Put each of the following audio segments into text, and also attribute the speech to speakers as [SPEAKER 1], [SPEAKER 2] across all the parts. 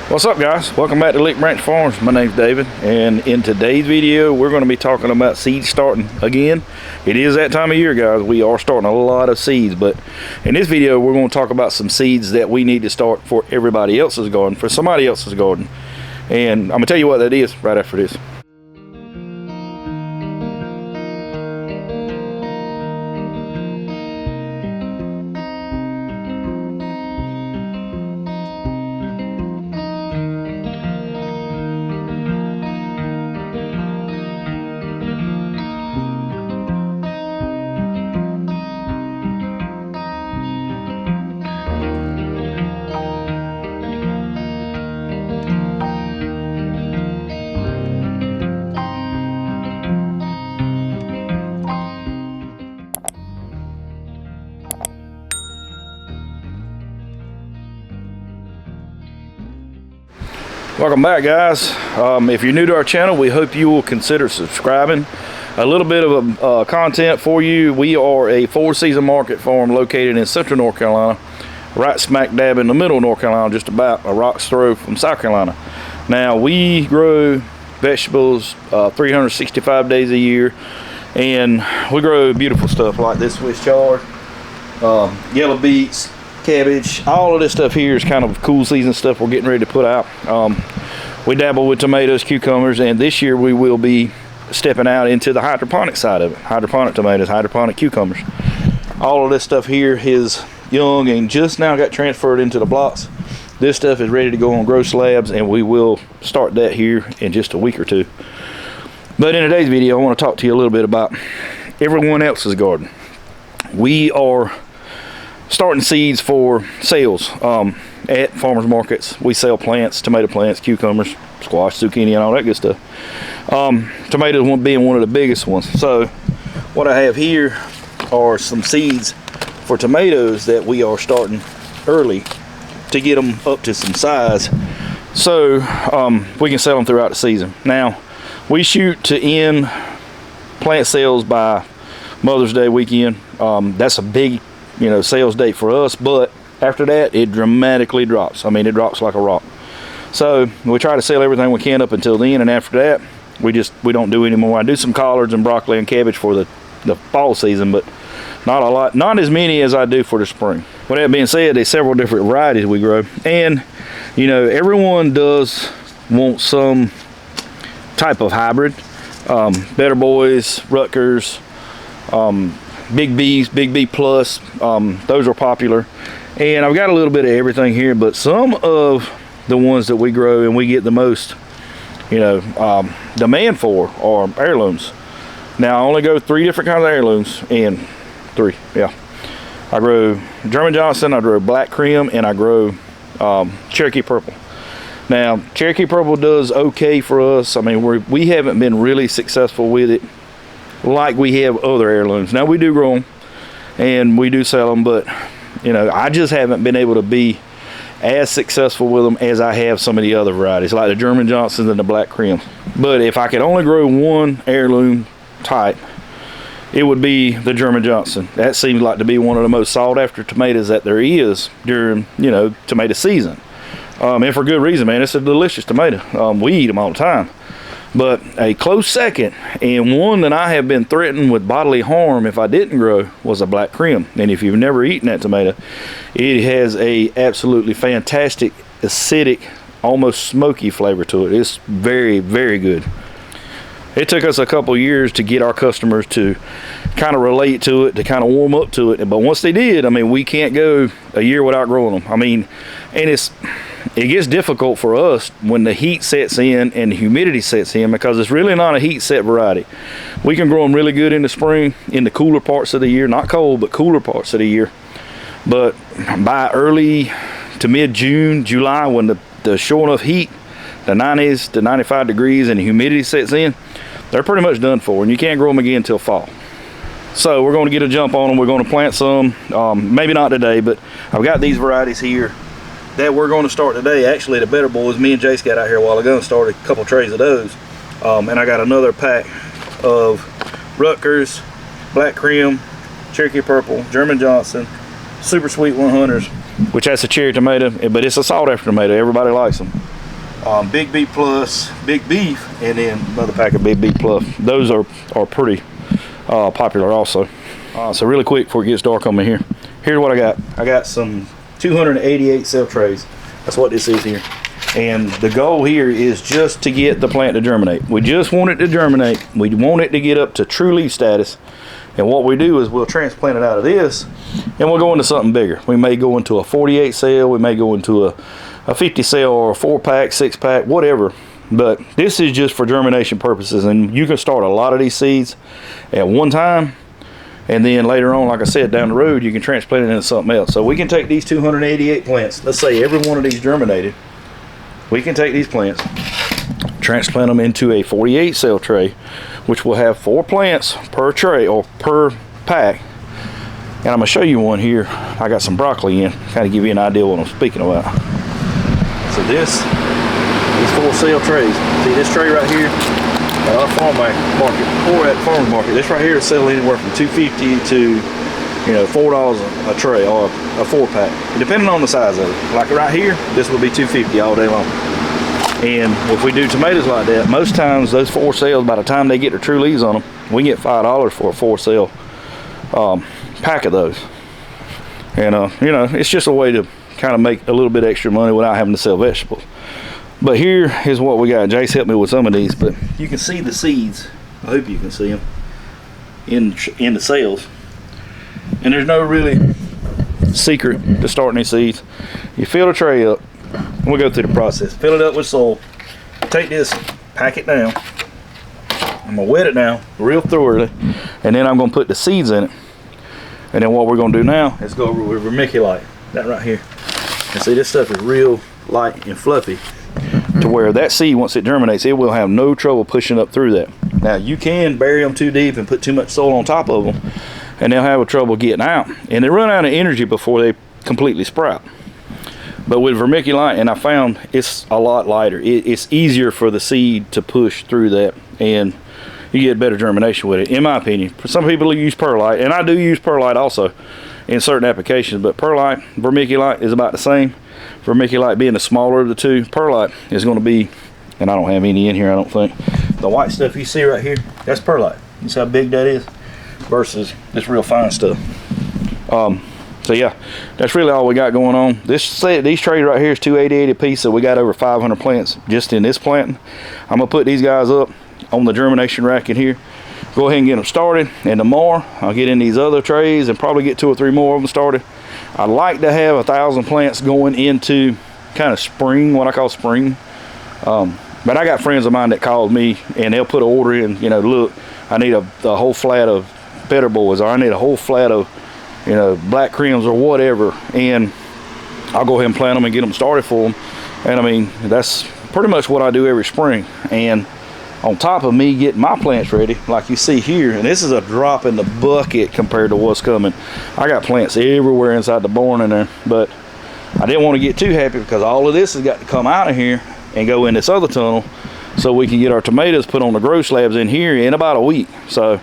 [SPEAKER 1] What's up, guys? Welcome back to Lick Branch Farms. My name's David, and in today's video we're going to be talking about seed starting again. It is that time of year, guys. We are starting a lot of seeds, but in this video we're going to talk about some seeds that we need to start for everybody else's garden, for somebody else's garden, and I'm going to tell you what that is right after this. Welcome back, guys. If you're new to our channel, we hope you will consider subscribing. A little bit of content for you. We are a four-season market farm located in central North Carolina, right smack dab in the middle of North Carolina, just about a rock's throw from South Carolina. Now, we grow vegetables 365 days a year, and we grow beautiful stuff like this Swiss chard, yellow beets, cabbage. All of this stuff here is kind of cool season stuff we're getting ready to put out. We dabble with tomatoes, cucumbers, and this year we will be stepping out into the hydroponic side of it. Hydroponic tomatoes, hydroponic cucumbers. All of this stuff here is young and just now got transferred into the blocks. This stuff is ready to go on grow slabs, and we will start that here in just a week or two. But in today's video, I want to talk to you a little bit about everyone else's garden. We are starting seeds for sales at farmers markets. We sell plants, tomato plants, cucumbers, squash, zucchini, and all that good stuff. Tomatoes being one of the biggest ones. So what I have here are some seeds for tomatoes that we are starting early to get them up to some size, so we can sell them throughout the season. Now, we shoot to end plant sales by Mother's Day weekend. That's a big sales date for us, but after that it dramatically drops. I mean, it drops like a rock. So we try to sell everything we can up until then, and after that we don't do anymore. I do some collards and broccoli and cabbage for the fall season, but not a lot, not as many as I do for the spring. With that being said, there's several different varieties we grow, and everyone does want some type of hybrid. Better Boys, Rutgers, Big B's, Big B Plus, those are popular, and I've got a little bit of everything here, but some of the ones that we grow and we get the most demand for are heirlooms. Now, I only go 3 different kinds of heirlooms, and I grow German Johnson, I grow Black Cream, and I grow Cherokee Purple. Now, Cherokee Purple does okay for us. I mean, we haven't been really successful with it like we have other heirlooms. Now, we do grow them and we do sell them, but I just haven't been able to be as successful with them as I have some of the other varieties, like the German Johnsons and the Black Creams. But if I could only grow one heirloom type, it would be the German Johnson. That seems like to be one of the most sought after tomatoes that there is during tomato season, and for good reason, man. It's a delicious tomato. We eat them all the time. But a close second, and one that I have been threatened with bodily harm if I didn't grow, was a Black Cream. And if you've never eaten that tomato, it has a absolutely fantastic, acidic, almost smoky flavor to it. It's very, very good. It took us a couple years to get our customers to kind of relate to it, to kind of warm up to it. But once they did, I mean, we can't go a year without growing them. I mean, and it gets difficult for us when the heat sets in and the humidity sets in, because it's really not a heat set variety. We can grow them really good in the spring, in the cooler parts of the year, not cold, but cooler parts of the year. But by early to mid-June, July, when the short enough heat, the 90s to 95 degrees, and the humidity sets in, they're pretty much done for, and you can't grow them again until fall. So we're going to get a jump on them. We're going to plant some, maybe not today, but I've got these varieties here that we're going to start today. Actually, the Better Boys, me and Jace got out here a while ago and started a couple trays of those, and I got another pack of Rutgers, Black Cream, Cherokee Purple, German Johnson, Super Sweet 100s, which has a cherry tomato, but it's a sought after tomato. Everybody likes them. Big B Plus, Big Beef, and then another pack of Big B Plus. Those are pretty popular also. So really quick before it gets dark on me here, here's what I got. I got some 288 cell trays. That's what this is here. And the goal here is just to get the plant to germinate. We just want it to germinate. We want it to get up to true leaf status. And what we do is we'll transplant it out of this and we'll go into something bigger. We may go into a 48 cell, we may go into a 50 cell or a 4-pack, 6-pack, whatever. But this is just for germination purposes, and you can start a lot of these seeds at one time, and then later on, like I said, down the road, you can transplant it into something else. So we can take these 288 plants, let's say every one of these germinated, we can take these plants, transplant them into a 48 cell tray, which will have 4 plants per tray or per pack. And I'm gonna show you one here. I got some broccoli in, kind of give you an idea what I'm speaking about. So these 4 cell trays. See this tray right here at our farm market or at farmer's market. This right here is selling anywhere from $2.50 to $4 a tray or a 4-pack, depending on the size of it. Like right here, this will be $2.50 all day long. And if we do tomatoes like that, most times those 4 cells, by the time they get their true leaves on them, we get $5 for a 4 cell pack of those. And it's just a way to kind of make a little bit extra money without having to sell vegetables. But here is what we got. Jace helped me with some of these, but you can see the seeds. I hope you can see them in the cells. And there's no really secret to starting these seeds. You fill the tray up, and we'll go through the process. Fill it up with soil. Take this, pack it down. I'm gonna wet it down real thoroughly, and then I'm gonna put the seeds in it. And then what we're gonna do now is go over with vermiculite. That right here. And see, this stuff is real light and fluffy, to where that seed, once it germinates, it will have no trouble pushing up through that. Now you can bury them too deep and put too much soil on top of them, and they'll have trouble getting out, and they run out of energy before they completely sprout. But with vermiculite, and I found it's a lot lighter. It's easier for the seed to push through that, and you get better germination with it, in my opinion. Some people use perlite, and I do use perlite also in certain applications, but perlite, vermiculite is about the same. Vermiculite being the smaller of the two, perlite is going to be, and I don't have any in here, I don't think. The white stuff you see right here, that's perlite. You see how big that is versus this real fine stuff. So yeah, that's really all we got going on. These trays right here is $2.88 a piece, so we got over 500 plants just in this planting. I'm gonna put these guys up on the germination rack in here. Go ahead and get them started, and tomorrow I'll get in these other trays and probably get 2 or 3 more of them started. I'd like to have 1,000 plants going into kind of spring, what I call spring. But I got friends of mine that called me and they'll put an order in, look, I need a whole flat of better boys, or I need a whole flat of black creams or whatever, and I'll go ahead and plant them and get them started for them. And I mean, that's pretty much what I do every spring. And on top of me getting my plants ready, like you see here, and this is a drop in the bucket compared to what's coming. I got plants everywhere inside the barn in there, but I didn't want to get too happy because all of this has got to come out of here and go in this other tunnel so we can get our tomatoes put on the grow slabs in here in about a week. So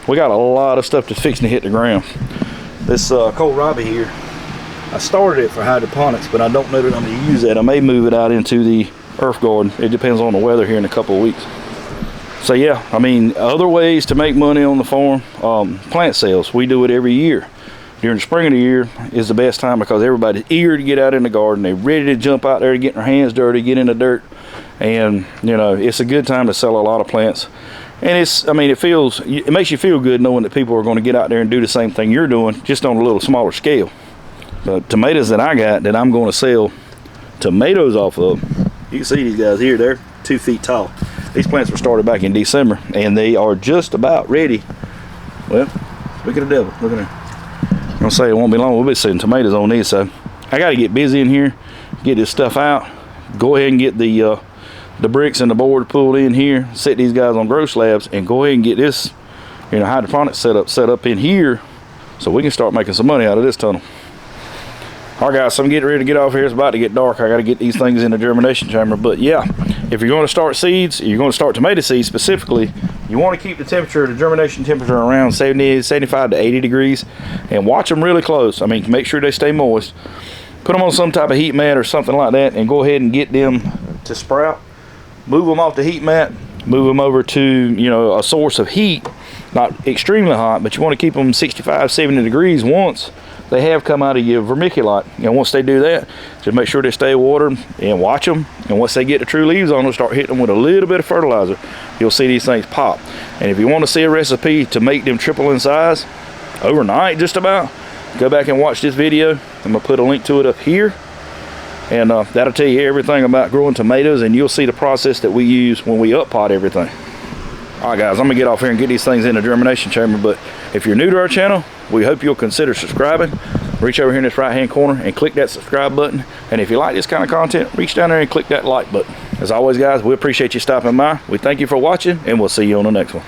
[SPEAKER 1] we got a lot of stuff that's fixing to hit the ground. This kohlrabi here, I started it for hydroponics, but I don't know that I'm going to use that. I may move it out into the earth garden. It depends on the weather here in a couple of weeks. So yeah, I mean, other ways to make money on the farm, plant sales. We do it every year. During the spring of the year is the best time because everybody's eager to get out in the garden. They're ready to jump out there, get their hands dirty, get in the dirt. And it's a good time to sell a lot of plants. And it makes you feel good knowing that people are going to get out there and do the same thing you're doing, just on a little smaller scale. The tomatoes that I got that I'm going to sell tomatoes off of, you can see these guys here, they're 2 feet tall. These plants were started back in December, and they are just about ready. Well, look at the devil, look at there. I'm gonna say it won't be long, we'll be seeing tomatoes on these, so I gotta get busy in here, get this stuff out, go ahead and get the bricks and the board pulled in here, set these guys on grow slabs, and go ahead and get this hydroponic set up in here so we can start making some money out of this tunnel. All right guys, so I'm getting ready to get off here. It's about to get dark. I got to get these things in the germination chamber. But yeah, if you're going to start seeds, you're going to start tomato seeds specifically, you want to keep the germination temperature around 75 to 80 degrees, and watch them really close. I mean, make sure they stay moist. Put them on some type of heat mat or something like that, and go ahead and get them to sprout, move them off the heat mat, move them over to, you know, a source of heat, not extremely hot, but you want to keep them 65, 70 degrees once they have come out of your vermiculite. And once they do that, just make sure they stay watered and watch them. And once they get the true leaves on them, start hitting them with a little bit of fertilizer. You'll see these things pop. And if you want to see a recipe to make them triple in size overnight, just about, go back and watch this video. I'm gonna put a link to it up here, and that'll tell you everything about growing tomatoes, and you'll see the process that we use when we up pot everything. All right, guys, I'm gonna get off here and get these things in the germination chamber. But if you're new to our channel, we hope you'll consider subscribing. Reach over here in this right hand corner and click that subscribe button. And if you like this kind of content, reach down there and click that like button. As always, guys, we appreciate you stopping by. We thank you for watching, and we'll see you on the next one.